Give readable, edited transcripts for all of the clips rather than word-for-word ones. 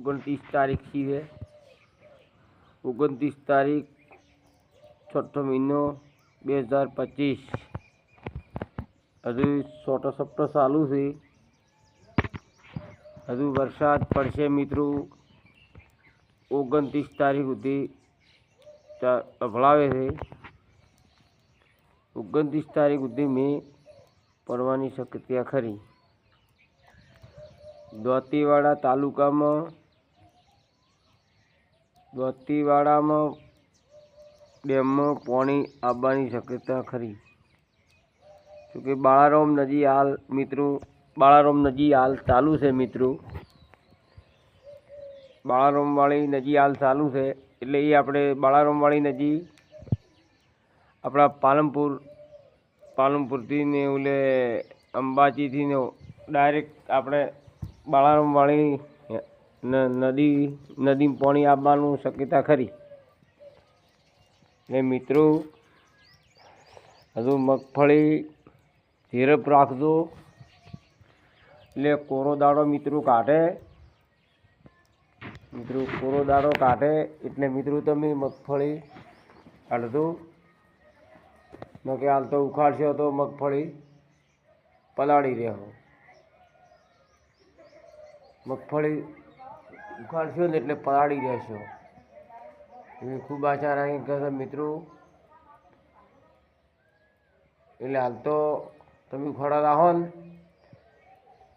29 તારીખ છે. 29 તારીખ છઠ્ઠો મહિનો 2025. હજુ સોટો સપ્ટો ચાલુ છે. હજુ વરસાદ પડશે મિત્રો. 29 તારીખ સુધી અભળાવે છે. 29 તારીખ સુધી મેં પડવાની શક્યતા ખરી. દોતીવાડામાં ડેમમાં પાણી આવવાની શક્યતા ખરી. જોકે બાળારામ નદી હાલ મિત્રો ચાલુ છે મિત્રો. બાળારામવાળી નદી હાલ ચાલુ છે એટલે એ આપણે બાળારામવાળી નદી આપણા પાલનપુરથી ને ઓલે અંબાજીથી ને ડાયરેક્ટ આપણે બાળારામવાળી નદીમાં પાણી આવવાનું શક્યતા ખરી. એટલે મિત્રો હજુ મગફળી ધીરજ રાખજો. એટલે કોરો દાડો મિત્રો કાઢે એટલે મિત્રો તમે મગફળી કાઢજો. ન કે હાલ તો ઉખાડશો તો મગફળી પલાળી રહ્યો. મગફળી ઉખાડશો ને એટલે પલાળી રહેશો. એવી ખૂબ આશા રાખી કે મિત્રો એટલે હાલ તો તમે ઉખાડા રાખો ને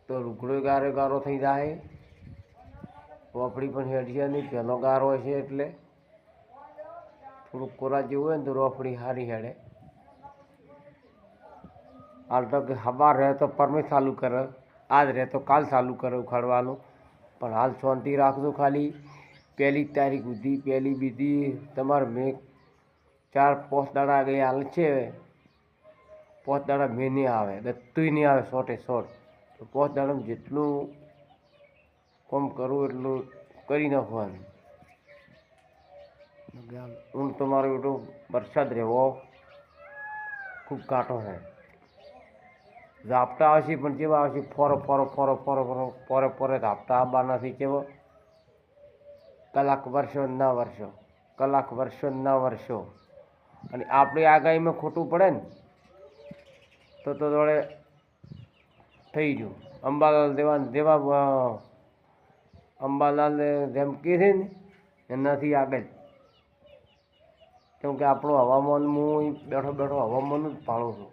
તો રૂગડો ગારો થઈ જાય. રોપડી પણ હેડશે નહીં, પહેલો ગારો હશે એટલે થોડુંક કોરા જેવું હોય ને તો રોપડી સારી હેડે. હાલ તો કે હવાર રહે તો પરમે ચાલુ કરે, આજ રહે તો કાલ ચાલુ કરે ઉખાડવાનું. પણ હાલ શાંતિ રાખજો. ખાલી 1 તારીખ સુધી 1 બીજી તમારે મેં 4-5 દાડા આગળ હાલ છે. 5 દાડા મેં નહીં આવે, દત્તુંય નહીં આવે 100% તો 5 દાડામાં જેટલું કામ કરવું એટલું કરી નાખવાનું. તમારો એટલો વરસાદ રહેવો ખૂબ કાંટો છે. ઝાપટા આવશે પણ જેવા આવશે ફોરે ઝાપટા આવવાના નથી. કેવો કલાક વર્ષો અને આપણી આગાહીમાં ખોટું પડે ને તો જોડે થઈ ગયું. અંબાલાલ જેમ કહે છે ને એનાથી આગળ. કેમ કે આપણું હવામાન હું બેઠો હવામાન જ પાળું છું.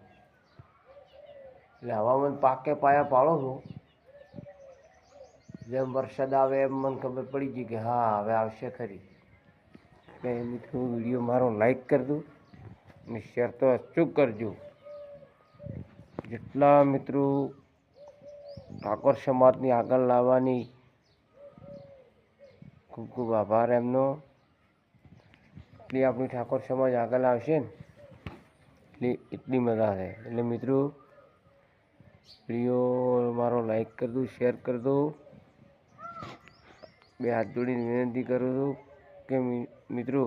એટલે હવામાન પાયા પાડો છું. જેમ વરસાદ આવે એમ મને ખબર પડી ગઈ કે હા હવે આવશે ખરી. એટલે મિત્રો વિડીયો મારો લાઈક કરજો અને શેર તો અચૂક કરજો. જેટલા મિત્રો ઠાકોર સમાજની આગળ લાવવાની ખૂબ ખૂબ આભાર એમનો. એટલી આપણી ઠાકોર સમાજ આગળ આવશે ને એટલી મજા છે. એટલે મિત્રો વિડીયો મારો લાઈક કરજો, શેર કરજો. 2 હાથ જોડીને વિનંતી કરું છું કે મિત્રો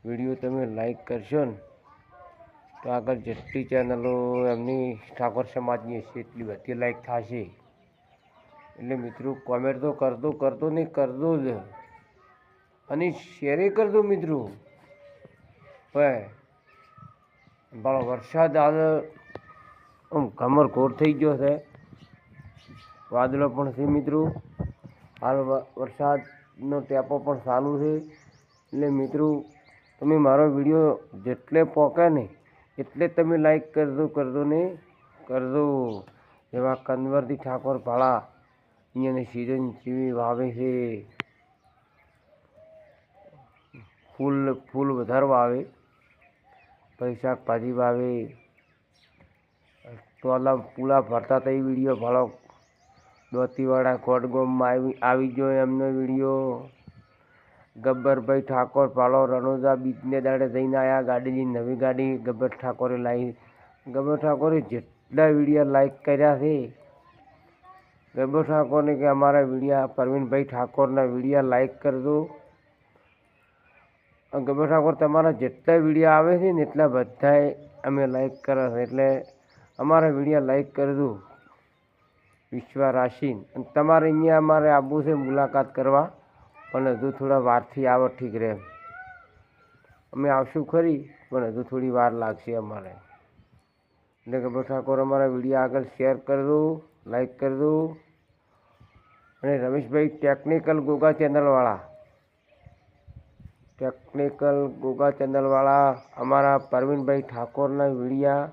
વિડીયો તમે લાઈક કરશો ને તો આગળ જેટલી ચેનલો એમની ઠાકોર સમાજની હશે એટલી બધી લાઈક થશે. એટલે મિત્રો કોમેન્ટ તો કરતો નહીં કરજો જ અને શેરે કરજો મિત્રો. ભાઈ વરસાદ હાલ કમરઘોર થઈ ગયો છે. વાદળો પણ છે મિત્રો. હાલ વરસાદનો ટેપો પણ ચાલુ છે. એટલે મિત્રો તમે મારો વિડીયો જેટલે પહોંચે ને એટલે તમે લાઈક કરજો ને કરજો. એવા કન્વરથી ઠાકોર ભાળા અહીંયાની સિઝન જેવી વાવે છે. ફૂલ વધારે વાવે, પછી શાકભાજી વાવે. ટોલા પૂલા ભરતા તો એ વિડીયો ભાળો. દોતીવાડા કોટગોમમાં આવી ગયો એમનો વિડીયો. ગબ્બરભાઈ ઠાકોર ભાળો રણોજા બીજને દાડે જઈને આવ્યા. ગાડીની નવી ગાડી ગબ્બર ઠાકોરે લાવી. ગબ્બર ઠાકોરે જેટલા વિડીયો લાઈક કર્યા છે. ગબ્બર ઠાકોરને કે અમારા વિડીયા પરવીનભાઈ ઠાકોરના વિડીયા લાઈક કરજો. ગબ્બર ઠાકોર તમારા જેટલા વિડીયો આવે છે ને એટલા બધાએ અમે લાઈક કરે છે. એટલે અમારા વિડીયો લાઈક કરજો. વિશ્વાસ રાખીને અને તમારે અહીંયા અમારે આવવું છે મુલાકાત કરવા, પણ હજુ થોડા વારથી આવો ઠીક રહે. અમે આવશું ખરી, પણ હજુ થોડી વાર લાગશે અમારે. એટલે કે ઠાકોર અમારા વિડીયો આગળ શેર કરી દો, લાઈક કરી દો. અને રમેશભાઈ ટેકનિકલ ગોગા ચેનલવાળા અમારા પરવીનભાઈ ઠાકોરના વિડીયા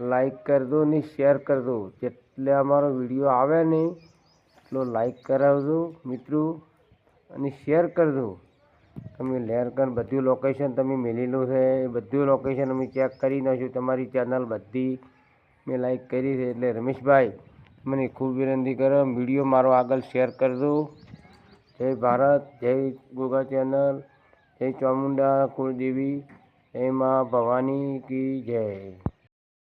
લાઈક કરી દો ને શેર કરી દો. જેટલે અમારો વિડીયો આવે ને એટલો લાઈક કરાવજો મિત્રો અને શેર કરી દો. તમે લેરકન બધું લોકેશન તમે મેલેલું છે એ બધું લોકેશન અમે ચેક કરી નાખ્યું. તમારી ચેનલ બધી મેં લાઈક કરી છે. એટલે રમેશભાઈ મને ખૂબ વિનંતી કરો, વિડીયો મારો આગળ શેર કરી દો. જય ભારત, જય ગોગા ચેનલ, જય ચામુંડા કુળદેવી, જય મા ભવાની કી જય.